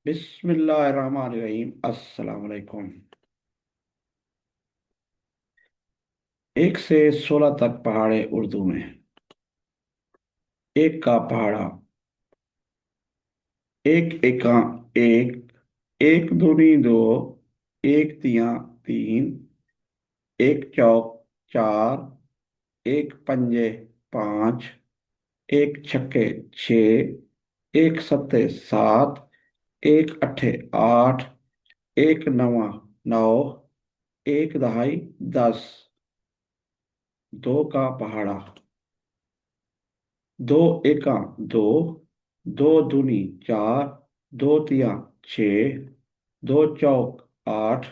बिस्मिल्लाहिर्रहमानिर्रहीम। अस्सलाम वालेकुम। 1 से 16 तक पहाड़े उर्दू में। एक का पहाड़ा। एक एका एक। एक दूनी दो। एक तिया तीन। एक चौक चार। एक पंजे पांच। एक छक्के छः। एक सत्ते सात। एक अठे आठ। एक नवा नौ। एक दहाई 10। दो का पहाड़ा। दो एका दो। दो दूनी चार। दो तिया छः। दो चौक आठ।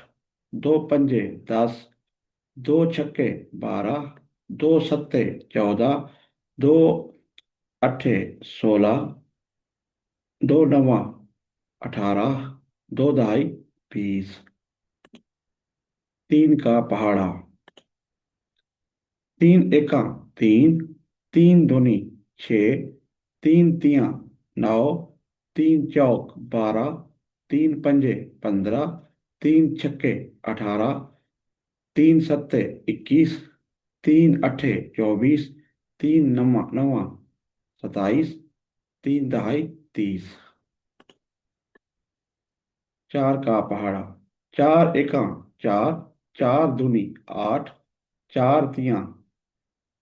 दो पंजे 10। दो छक्के 12। दो सत्ते 14। दो अठे 16। दो नवा 18। दो दहाई 20। तीन का पहाड़ा। तीन एका तीन। तीन दूनी छः। तीन तिया 9। तीन चौक 12। तीन पंजे 15। तीन छक्के 18। तीन सत्ते 21। तीन अठे 24। तीन नवा नवा 27। तीन दहाई 30। चार का पहाड़ा। चार एका चार। चार दूनी 8। चार तिया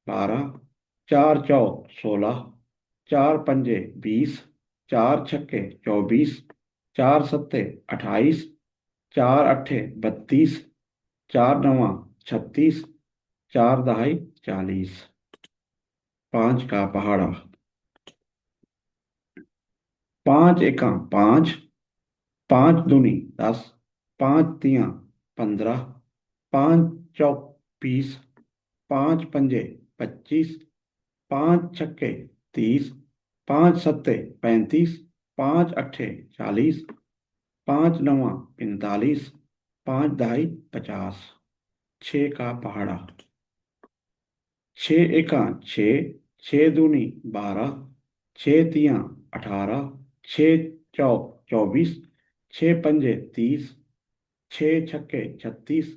12। चार चौक 16। चार पंजे 20। चार छक्के 24। चार सत्ते 28। चार अठे 32। चार नवा 36। चार दहाई 40। पांच का पहाड़ा। पांच एका पांच। पांच दूनी 10। पांच तिया 15। पांच चौक 20। पांच पंजे 25। पांच छक्के 30। पांच सत्ते 35। पांच अठे 40। पांच नवा 45। पांच दहाई 50। छः का पहाड़ा। छः एका छः। छः दूनी 12। छः तिया 18। छः चौक 24। छः पंजे 30। छः छक्के 36।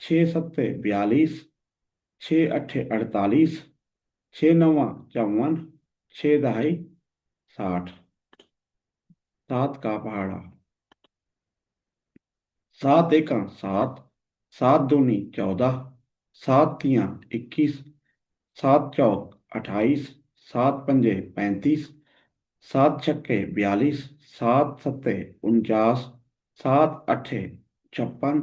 छः सत्ते 42। छः अठे 48। छः नवा 54। छः दहाई 60। सात का पहाड़ा। सात एका सात। सात दूनी 14। सात तिया 21। सात चौक 28। सात पंजे 35। सात छक्के 42। सात सत्ते 49। सात अठे 56।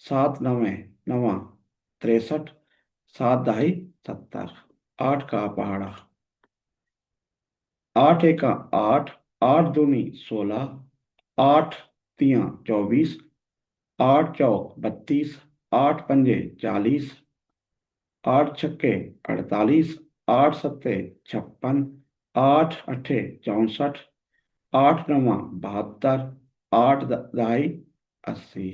सात नवे नवा 63। सात दहाई 70। आठ का पहाड़ा। आठ एका आठ। आठ दूनी 16। आठ तिया 24। आठ चौक 32। आठ पंजे 40। आठ छक्के 48। आठ सत्ते 56। आठ अठे 64। आठ नवा 72। आठ दहाई 80।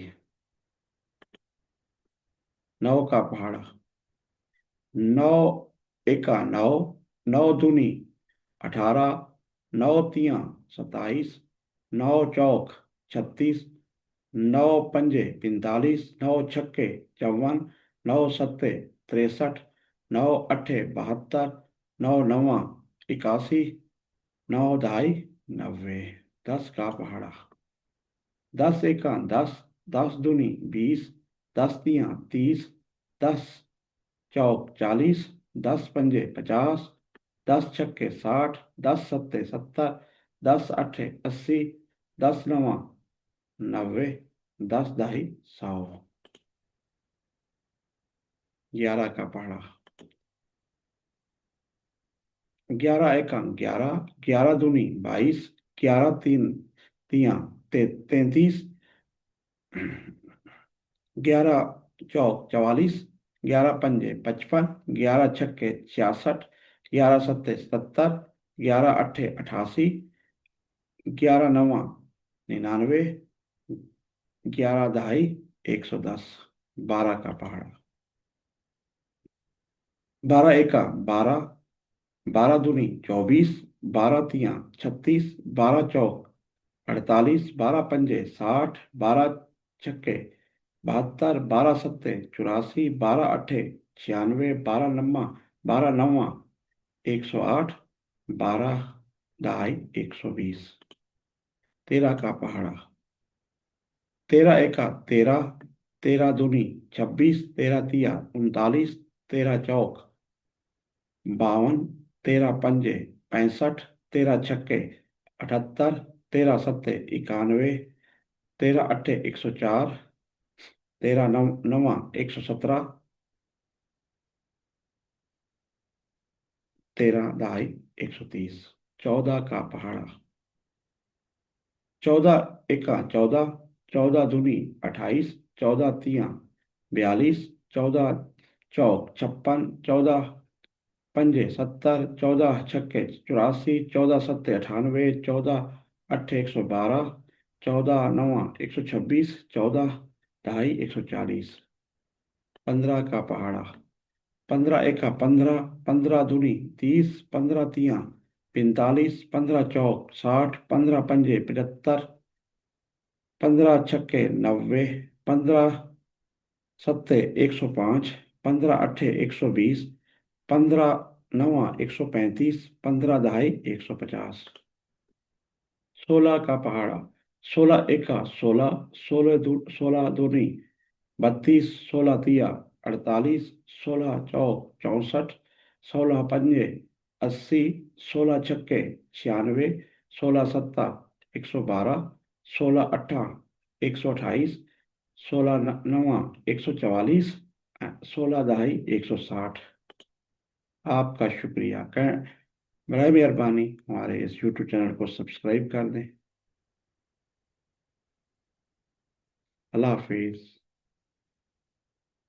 नौ का पहाड़ा। नौ एका नौ। नौ दूनी 18। नौ तिया 27। नौ चौक 36। नौ पंजे 45। नौ छक्के 54। नौ सत्ते 63। नौ अठे 72। नौ नवा 81। नौ दहाई 90। दस का पहाड़ा। दस एका 10। दस दूनी 20। दस तिया 30। दस चौक 40। दस पंजे 50। दस छक्के 60। दस सत्ते 70। दस अठे 80। दस नवा 90। दस दहाई 100। 11 का पहाड़ा। 11 एका 11। 11 दूनी 22। 11 तिया 33। 11 चौक 44। 11 पंजे 55। 11 छक्के 66। 11 सत्ते 70। 11 अठे 88। 11 नवा 99। 11 दहाई 110। 12 का पहाड़ा। 12 एका 12। 12 दूनी 24। 12 तिया 36। 12 चौक 48, 12 पंजे 60, 12 छक्के 72, 12 सत्ते 84, 12 अट्ठे 96, 12 नम्मा 12 नौवा 108, 12 ढाई 120। 13 का पहाड़ा। 13 एका 13, 13 दूनी 26, 13 तिया 39, 13 चौक 52, 13 पंजे 65, 13 छक्के 78, 13 सत्ते 91, 13 अट्ठे 104, 13 नवा 117, 13 ढाई 130। 14 का पहाड़ा। 14 एका 14, 14 दूनी 28, 14 तिया 42, 14 चौक 56, 14 पंजे 70, 14 छक्के 84, 14 सत्ते 98, 14 अट्ठे 112, 14 नवा 126, 14 ढाई 140। 15 का पहाड़ा। 15 एका 15, 15 दूनी 30, 15 तिया 45, 15 चौक 60, 15 पंजे 75, 15 छक्के 90, 15 सत्ते 105, 15 अट्ठे 120, 15 नवा 135, 15 दहाई 150। 16 का पहाड़ा। 16 एका 16, 16 दूनी 32, 16 तिया 48, 16 चौक 64, 16 पंजे 80, 16 छक्के 96, 16 सत्ता 112, 16 अट्ठा 128, 16 नवा 144, 16 दहाई 160। आपका शुक्रिया। बड़ा मेहरबानी हमारे इस यूट्यूब चैनल को सब्सक्राइब कर दें। अल्लाह हाफिज़।